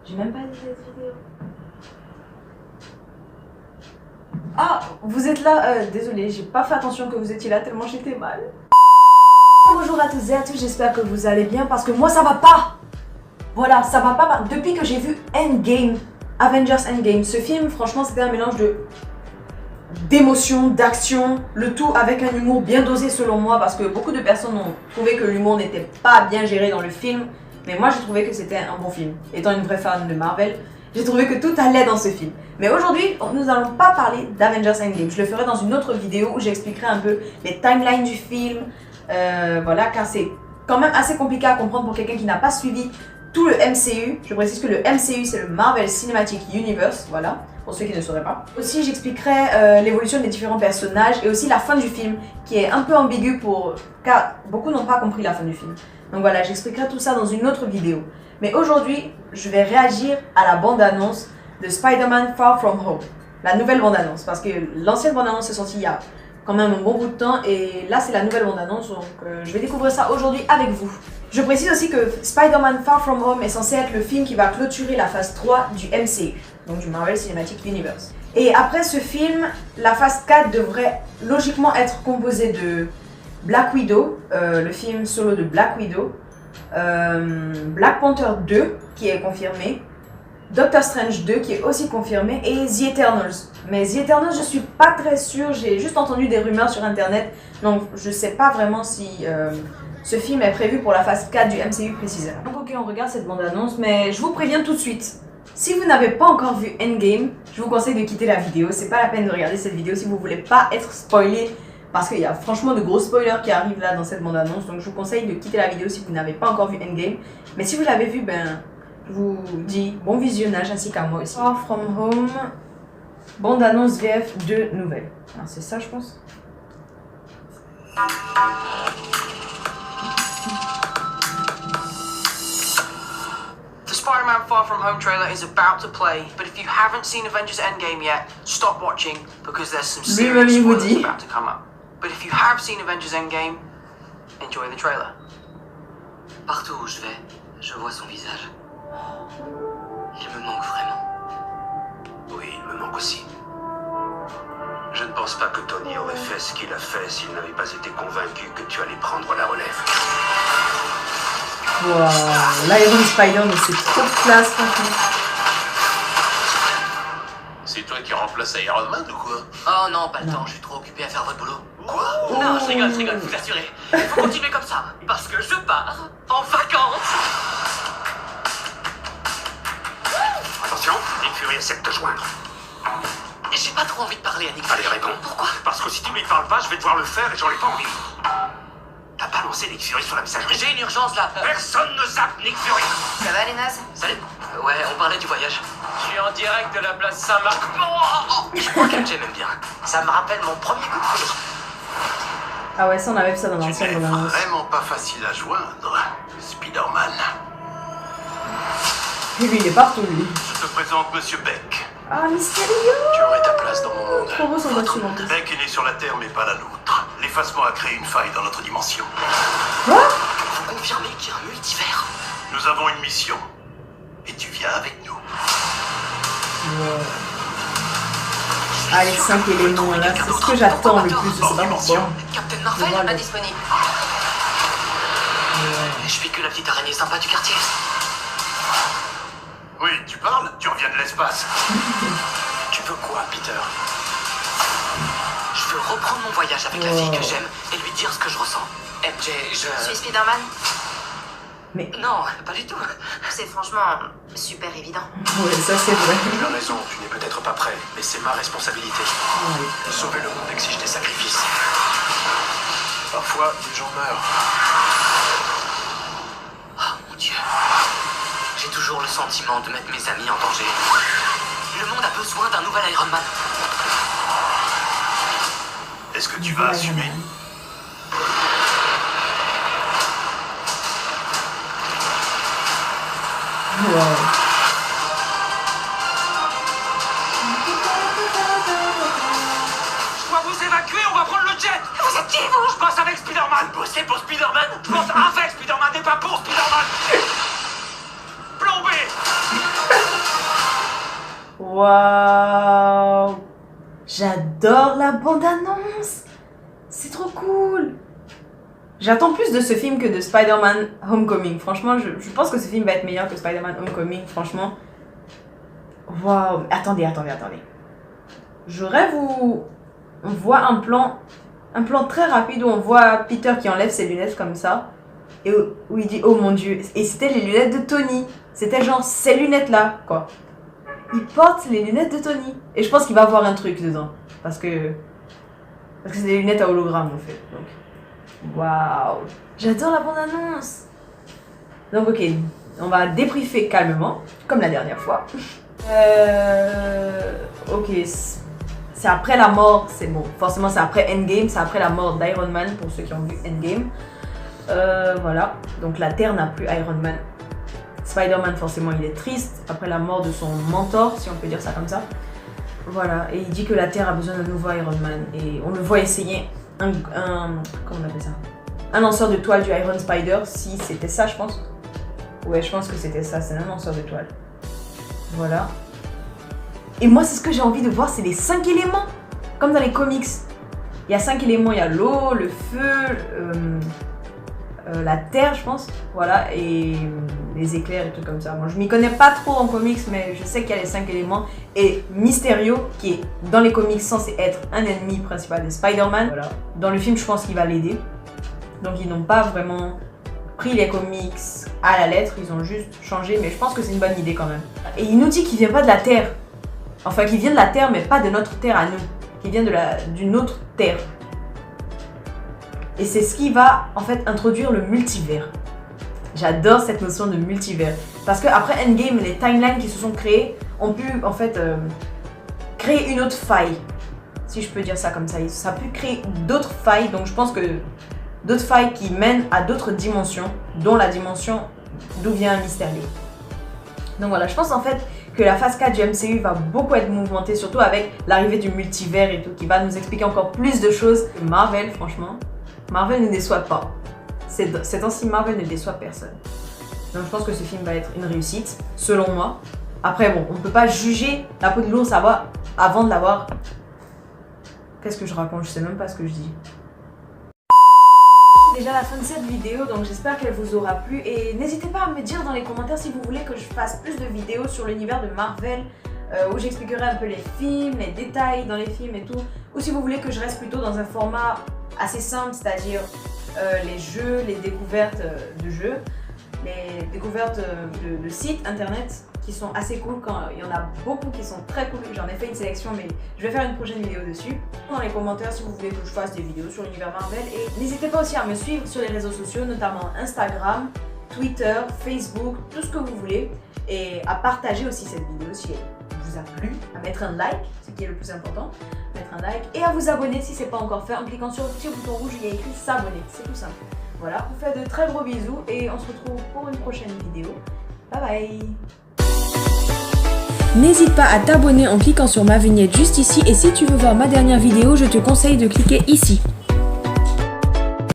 J'ai même pas dit cette vidéo. Ah, vous êtes là, désolée, j'ai pas fait attention que vous étiez là tellement j'étais mal. Bonjour à tous et à tous, j'espère que vous allez bien parce que moi ça va pas. Voilà, ça va pas. Depuis que j'ai vu Endgame, Avengers Endgame, ce film, franchement, c'était un mélange d'émotion, d'action, le tout avec un humour bien dosé selon moi parce que beaucoup de personnes ont trouvé que l'humour n'était pas bien géré dans le film, mais moi j'ai trouvé que c'était un bon film. Étant une vraie fan de Marvel, j'ai trouvé que tout allait dans ce film. Mais aujourd'hui, nous n'allons pas parler d'Avengers Endgame. Je le ferai dans une autre vidéo où j'expliquerai un peu les timelines du film, voilà, car c'est quand même assez compliqué à comprendre pour quelqu'un qui n'a pas suivi tout le MCU. Je précise que le MCU c'est le Marvel Cinematic Universe, voilà, pour ceux qui ne sauraient pas. Aussi j'expliquerai l'évolution des différents personnages et aussi la fin du film qui est un peu ambiguë car beaucoup n'ont pas compris la fin du film. Donc voilà, j'expliquerai tout ça dans une autre vidéo. Mais aujourd'hui, je vais réagir à la bande-annonce de Spider-Man Far From Home. La nouvelle bande-annonce, parce que l'ancienne bande-annonce est sortie il y a quand même un bon bout de temps et là c'est la nouvelle bande-annonce, donc je vais découvrir ça aujourd'hui avec vous. Je précise aussi que Spider-Man Far From Home est censé être le film qui va clôturer la phase 3 du MCU, donc du Marvel Cinematic Universe. Et après ce film, la phase 4 devrait logiquement être composée de Black Widow, le film solo de Black Widow, Black Panther 2 qui est confirmé, Doctor Strange 2 qui est aussi confirmé et The Eternals. Mais The Eternals je suis pas très sûre, j'ai juste entendu des rumeurs sur internet, donc je sais pas vraiment si ce film est prévu pour la phase 4 du MCU précisément. Donc ok, on regarde cette bande-annonce, mais je vous préviens tout de suite. Si vous n'avez pas encore vu Endgame, je vous conseille de quitter la vidéo, c'est pas la peine de regarder cette vidéo si vous voulez pas être spoilé. Parce qu'il y a franchement de gros spoilers qui arrivent là dans cette bande-annonce, donc je vous conseille de quitter la vidéo si vous n'avez pas encore vu Endgame. Mais si vous l'avez vu, ben, je vous dis bon visionnage ainsi qu'à moi aussi. Far From Home, bande-annonce VF 2 nouvelles. Ah, c'est ça je pense. The Spider-Man Far From Home trailer is about to play, but if you haven't seen Avengers Endgame yet, stop watching because there's some serious spoilers about to come up. But if you have seen Avengers Endgame, enjoy the trailer. Partout où je vais, je vois son visage. Il me manque vraiment. Oui, il me manque aussi. Je ne pense pas que Tony aurait fait ce qu'il a fait s'il n'avait pas été convaincu que tu allais prendre la relève. Wow, l'Iron Spider, mais c'est trop classe, franchement. C'est toi qui remplaces Iron Man ou quoi? Oh non, pas le temps, je suis trop occupé à faire votre boulot. Quoi? Non, je rigole, vous assurez. Il faut continuer comme ça, parce que je pars en vacances. Attention, Nick Fury essaie de te joindre. J'ai pas trop envie de parler à Nick Fury. Allez, réponds. Pourquoi? Parce que si tu lui parles pas, je vais devoir le faire et j'en ai pas envie. T'as balancé Nick Fury sur la messagerie. J'ai une urgence là. Personne ne zappe Nick Fury. Ça va les nazes? Salut. Ouais, on parlait du voyage. Je suis en direct de la place Saint-Marc. Je crois qu'MJ m'aime bien. Ça me rappelle mon premier coup de foudre. Ah ouais, ça on avait vu ça dans Tu l'ancienne n'es bande-annonce. vraiment pas facile à joindre, Spider-Man. Et lui il est partout lui. Je te présente Monsieur Beck. Ah, Mysterio! Tu aurais ta place dans mon monde. Trop beau son costume en plus. Beck est né sur la Terre mais pas la nôtre. L'effacement a créé une faille dans notre dimension. Quoi? Vous confirmez qu'il y a un multivers? Nous avons une mission. Et tu viens avec nous. Ah, les 5 éléments là, c'est ce que j'attends le plus, je sais pas pourquoi. Captain Marvel? Voilà. Pas disponible. Je suis que la petite araignée sympa du quartier. Oui, tu parles? Tu reviens de l'espace. Tu veux quoi, Peter? Je veux reprendre mon voyage avec la fille que j'aime et lui dire ce que je ressens. MJ, Je suis Spider-Man. Mais Non, pas du tout. C'est franchement super évident. ouais, ça c'est vrai. Tu as raison, tu n'es peut-être pas prêt, mais c'est ma responsabilité. Ouais. Sauver le monde exige des sacrifices. Parfois, les gens meurent. Oh mon Dieu. J'ai toujours le sentiment de mettre mes amis en danger. Le monde a besoin d'un nouvel Iron Man. Est-ce que tu vas assumer? Wow. Je dois vous évacuer, on va prendre le jet. Vous êtes qui, vous? Je passe avec Spider-Man. Bosser pour Spider-Man? Je pense avec Spider-Man et pas pour Spider-Man. Plombé. Waouh! J'adore la bande-annonce! C'est trop cool! J'attends plus de ce film que de Spider-Man Homecoming. Franchement, je pense que ce film va être meilleur que Spider-Man Homecoming, franchement. Waouh! Attendez. Je rêve où on voit un plan très rapide où on voit Peter qui enlève ses lunettes comme ça. Et où il dit oh mon dieu. Et c'était les lunettes de Tony. C'était genre ces lunettes-là, quoi. Il porte les lunettes de Tony. Et je pense qu'il va avoir un truc dedans. Parce que c'est des lunettes à hologramme en fait. Donc. Waouh! J'adore la bande-annonce! Donc ok, on va débriefer calmement, comme la dernière fois. Ok, c'est après la mort, c'est bon. Forcément c'est après Endgame, c'est après la mort d'Iron Man, pour ceux qui ont vu Endgame. Voilà, donc la Terre n'a plus Iron Man. Spider-Man forcément il est triste, après la mort de son mentor, si on peut dire ça comme ça. Voilà, et il dit que la Terre a besoin d'un nouveau Iron Man. Et on le voit essayer comment on appelle ça? Un lanceur de toile du Iron Spider, si c'était ça je pense. Ouais, je pense que c'était ça, c'est un lanceur de toile. Voilà. Et moi c'est ce que j'ai envie de voir, c'est les 5 éléments. Comme dans les comics. Il y a 5 éléments, il y a l'eau, le feu, la terre je pense. Voilà, et les éclairs et tout comme ça. Moi je m'y connais pas trop en comics, mais je sais qu'il y a les 5 éléments. Et Mysterio, qui est dans les comics censé être un ennemi principal de Spider-Man. Voilà. Dans le film je pense qu'il va l'aider. Donc ils n'ont pas vraiment pris les comics à la lettre, ils ont juste changé, mais je pense que c'est une bonne idée quand même. Et il nous dit qu'il vient pas de la Terre. Enfin qu'il vient de la Terre, mais pas de notre Terre à nous. Qu'il vient d'une autre Terre. Et c'est ce qui va en fait introduire le multivers. J'adore cette notion de multivers. Parce qu'après Endgame, les timelines qui se sont créées ont pu en fait créer une autre faille. Si je peux dire ça comme ça. Ça a pu créer d'autres failles, donc je pense que d'autres failles qui mènent à d'autres dimensions, dont la dimension d'où vient Mysterio. Donc voilà, je pense en fait que la phase 4 du MCU va beaucoup être mouvementée, surtout avec l'arrivée du multivers et tout, qui va nous expliquer encore plus de choses. Marvel, franchement, Marvel ne déçoit pas. Ces temps-ci, Marvel ne déçoit personne. Donc je pense que ce film va être une réussite, selon moi. Après bon, on ne peut pas juger la peau de l'ours avant de l'avoir... Qu'est-ce que je raconte? Je sais même pas ce que je dis. Déjà la fin de cette vidéo, donc j'espère qu'elle vous aura plu et n'hésitez pas à me dire dans les commentaires si vous voulez que je fasse plus de vidéos sur l'univers de Marvel où j'expliquerai un peu les films, les détails dans les films et tout, ou si vous voulez que je reste plutôt dans un format assez simple, c'est-à-dire les jeux, les découvertes de jeux, les découvertes de sites internet qui sont assez cool, quand il y en a beaucoup qui sont très cool. J'en ai fait une sélection, mais je vais faire une prochaine vidéo dessus. Dans les commentaires si vous voulez que je fasse des vidéos sur l'univers Marvel, et n'hésitez pas aussi à me suivre sur les réseaux sociaux, notamment Instagram, Twitter, Facebook, tout ce que vous voulez, et à partager aussi cette vidéo si elle vous a plu, à mettre un like, ce qui est le plus important, mettre un like, et à vous abonner si ce n'est pas encore fait en cliquant sur le petit bouton rouge, il y a écrit s'abonner, c'est tout simple. Voilà, je vous fais de très gros bisous et on se retrouve pour une prochaine vidéo. Bye bye. N'hésite pas à t'abonner en cliquant sur ma vignette juste ici, et si tu veux voir ma dernière vidéo, je te conseille de cliquer ici.